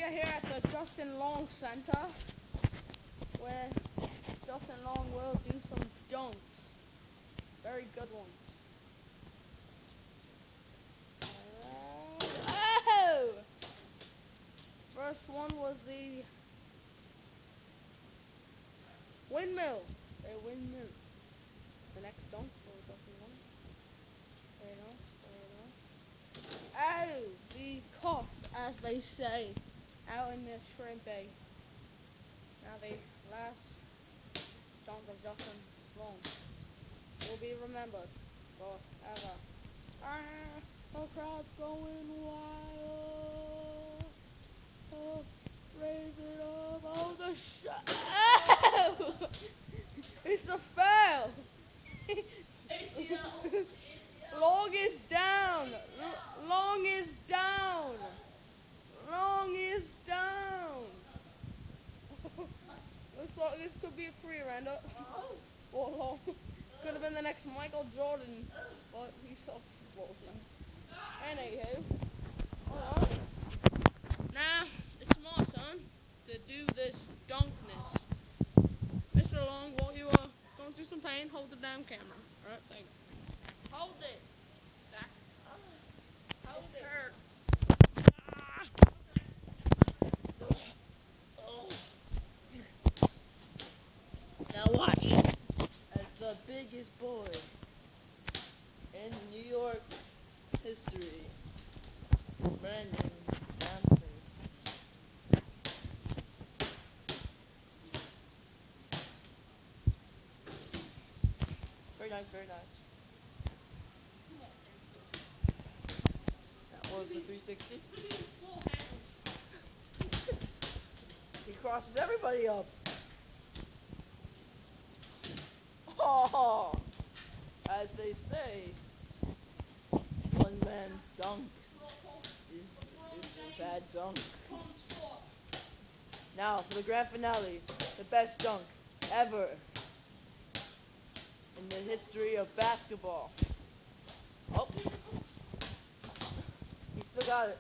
are here at the Justin Long Center, where Justin Long will do some dunks. Very good ones. Oh! First one was the windmill. A windmill. The next dunk for Justin Long. Very nice, very nice. Oh! The cough, as they say, out in the shrimp bay. Now the last dunk of Justin Long will be remembered forever. The crowd's going wild. Oh, raise it up. Oh, the shot. Oh! It's a foul. Long is down. Long is down. Long is down. Looks like this could be a career-ender. For Long. Could have been the next Michael Jordan, but he sucks balls now. Anywho, alright. Now it's my turn to do this dunkness. Mr. Long, while you are going through some pain, hold the damn camera. Alright, thank you. Hold it. Stack. Hold it. Hurts. Now watch. As the biggest boy in New York history, Brandon Johnson. Very nice, very nice. That was the 360. He crosses everybody up. Oh, as they say, one man's dunk is a bad dunk. Now for the grand finale, the best dunk ever in the history of basketball. Oh, he still got it.